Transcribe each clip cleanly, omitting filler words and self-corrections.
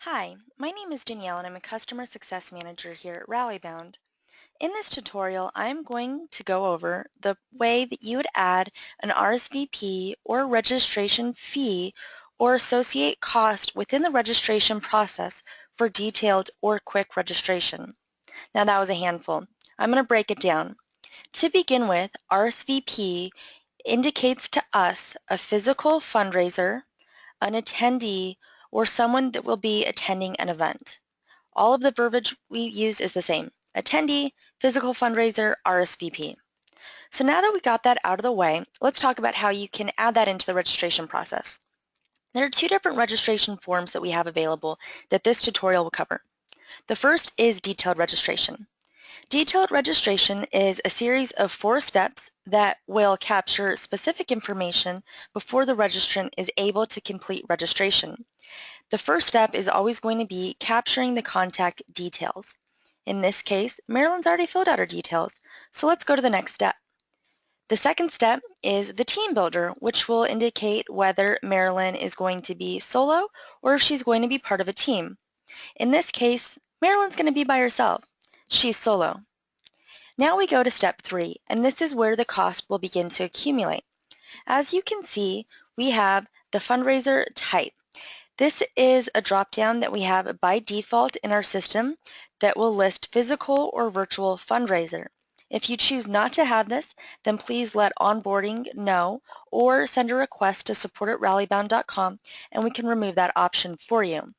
Hi, my name is Danielle and I'm a Customer Success Manager here at Rallybound. In this tutorial, I'm going to go over the way that you would add an RSVP or registration fee or associate cost within the registration process for detailed or quick registration. Now that was a handful. I'm going to break it down. To begin with, RSVP indicates to us a physical fundraiser, an attendee, or someone that will be attending an event. All of the verbiage we use is the same: attendee, physical fundraiser, RSVP. So now that we got that out of the way, let's talk about how you can add that into the registration process. There are two different registration forms that we have available that this tutorial will cover. The first is detailed registration. Detailed registration is a series of 4 steps that will capture specific information before the registrant is able to complete registration. The first step is always going to be capturing the contact details. In this case, Marilyn's already filled out her details, so let's go to the next step. The second step is the team builder, which will indicate whether Marilyn is going to be solo or if she's going to be part of a team. In this case, Marilyn's going to be by herself. She's solo. Now we go to step 3, and this is where the cost will begin to accumulate. As you can see, we have the fundraiser type. This is a drop-down that we have by default in our system that will list physical or virtual fundraiser. If you choose not to have this, then please let onboarding know or send a request to support@rallybound.com and we can remove that option for you.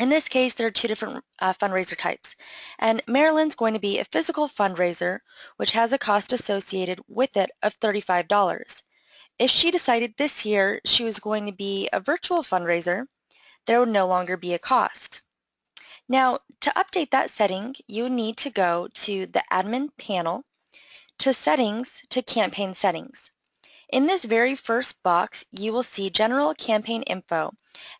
In this case, there are 2 different fundraiser types, and Marilyn's going to be a physical fundraiser, which has a cost associated with it of $35. If she decided this year she was going to be a virtual fundraiser, there would no longer be a cost. Now, to update that setting, you need to go to the admin panel, to settings, to campaign settings. In this very first box, you will see general campaign info,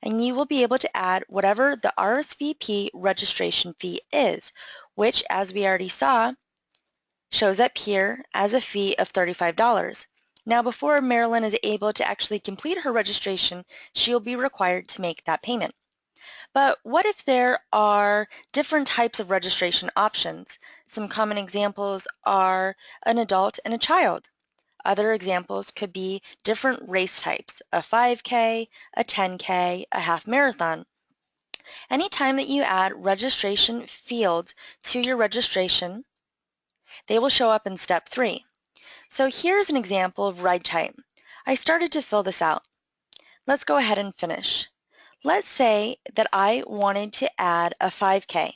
and you will be able to add whatever the RSVP registration fee is, which, as we already saw, shows up here as a fee of $35. Now, before Marilyn is able to actually complete her registration, she will be required to make that payment. But what if there are different types of registration options? Some common examples are an adult and a child. Other examples could be different race types, a 5K, a 10K, a half marathon. Anytime that you add registration fields to your registration, they will show up in step 3. So here's an example of ride type. I started to fill this out. Let's go ahead and finish. Let's say that I wanted to add a 5K.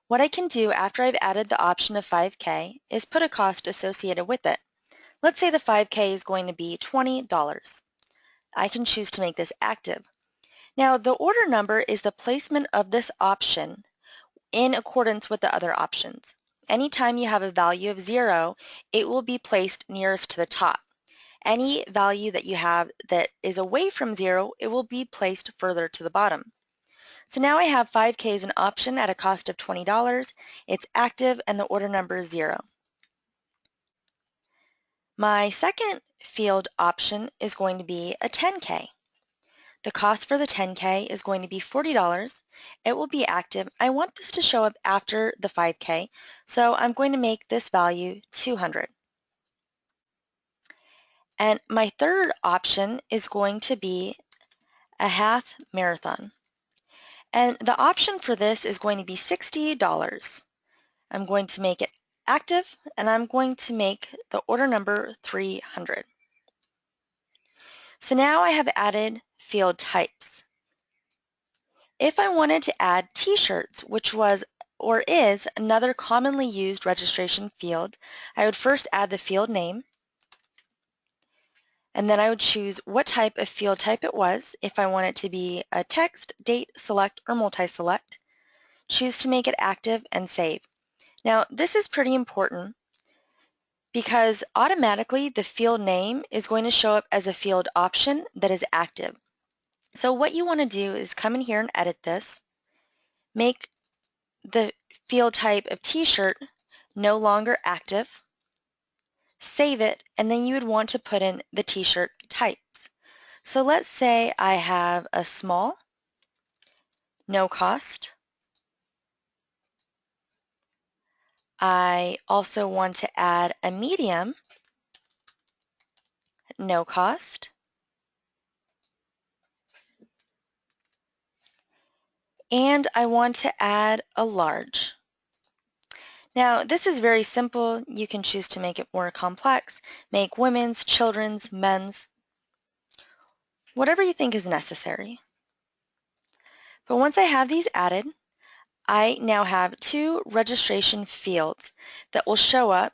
What I can do after I've added the option of 5K is put a cost associated with it. Let's say the 5K is going to be $20. I can choose to make this active. Now, the order number is the placement of this option in accordance with the other options. Anytime you have a value of 0, it will be placed nearest to the top. Any value that you have that is away from 0, it will be placed further to the bottom. So now I have 5K as an option at a cost of $20. It's active and the order number is 0. My second field option is going to be a 10K. The cost for the 10K is going to be $40. It will be active. I want this to show up after the 5K, so I'm going to make this value 200. And my third option is going to be a half marathon. And the option for this is going to be $60. I'm going to make it active, and I'm going to make the order number 300. So now I have added field types. If I wanted to add t-shirts, which was or is another commonly used registration field, I would first add the field name, and then I would choose what type of field type it was, if I want it to be a text, date, select, or multi-select. Choose to make it active and save. Now, this is pretty important because automatically the field name is going to show up as a field option that is active. So what you want to do is come in here and edit this, make the field type of t-shirt no longer active, save it, and then you would want to put in the t-shirt types. So let's say I have a small, no cost. I also want to add a medium, no cost. And I want to add a large. Now, this is very simple. You can choose to make it more complex, make women's, children's, men's, whatever you think is necessary. But once I have these added, I now have 2 registration fields that will show up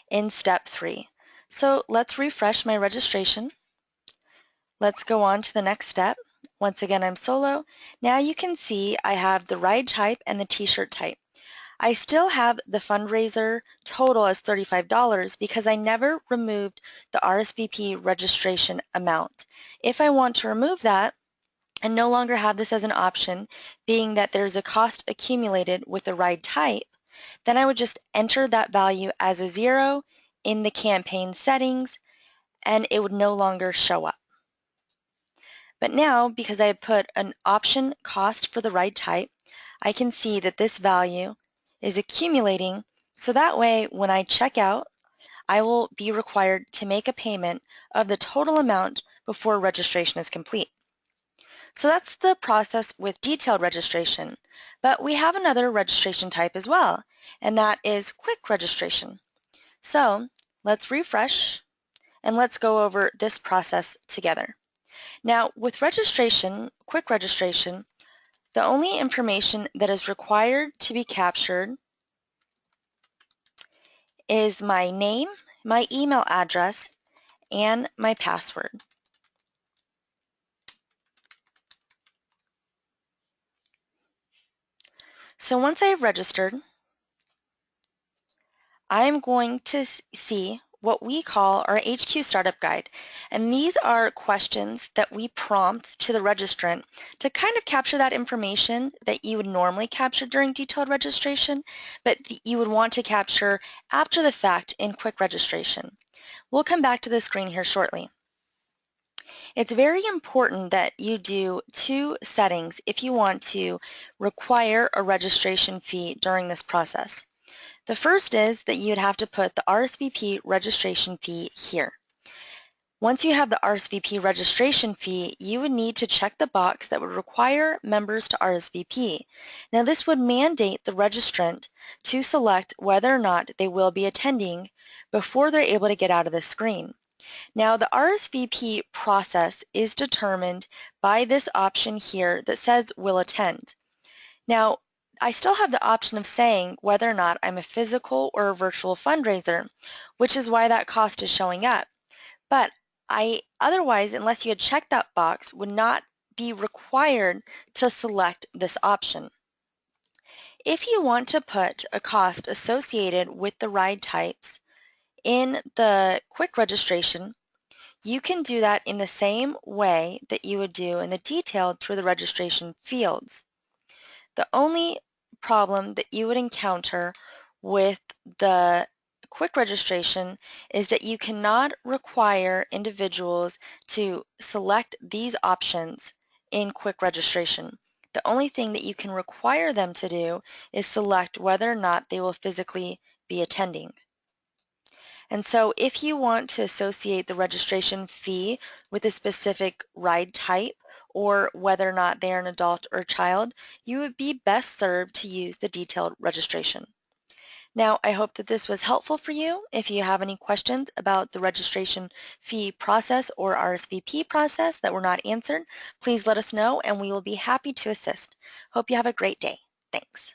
in step 3. So let's refresh my registration. Let's go on to the next step. Once again, I'm solo. Now you can see I have the ride type and the t-shirt type. I still have the fundraiser total as $35 because I never removed the RSVP registration amount. If I want to remove that and no longer have this as an option, being that there's a cost accumulated with the ride type, then I would just enter that value as a 0 in the campaign settings and it would no longer show up. But now, because I have put an option cost for the ride type, I can see that this value is accumulating, so that way when I check out, I will be required to make a payment of the total amount before registration is complete. So that's the process with detailed registration, but we have another registration type as well, and that is quick registration. So let's refresh and let's go over this process together. Now with registration, quick registration, the only information that is required to be captured is my name, my email address, and my password. So once I've registered, I'm going to see what we call our HQ Startup Guide. And these are questions that we prompt to the registrant to kind of capture that information that you would normally capture during detailed registration, but you would want to capture after the fact in quick registration. We'll come back to the screen here shortly. It's very important that you do 2 settings if you want to require a registration fee during this process. The first is that you'd have to put the RSVP registration fee here. Once you have the RSVP registration fee, you would need to check the box that would require members to RSVP. Now this would mandate the registrant to select whether or not they will be attending before they're able to get out of the screen. Now the RSVP process is determined by this option here that says will attend. Now I still have the option of saying whether or not I'm a physical or a virtual fundraiser, which is why that cost is showing up. But otherwise, unless you had checked that box, would not be required to select this option. If you want to put a cost associated with the ride types in the quick registration, you can do that in the same way that you would do in the detailed through the registration fields. The only problem that you would encounter with the quick registration is that you cannot require individuals to select these options in quick registration. The only thing that you can require them to do is select whether or not they will physically be attending. And so if you want to associate the registration fee with a specific ride type, or whether or not they are an adult or a child, you would be best served to use the detailed registration. Now, I hope that this was helpful for you. If you have any questions about the registration fee process or RSVP process that were not answered, please let us know and we will be happy to assist. Hope you have a great day. Thanks.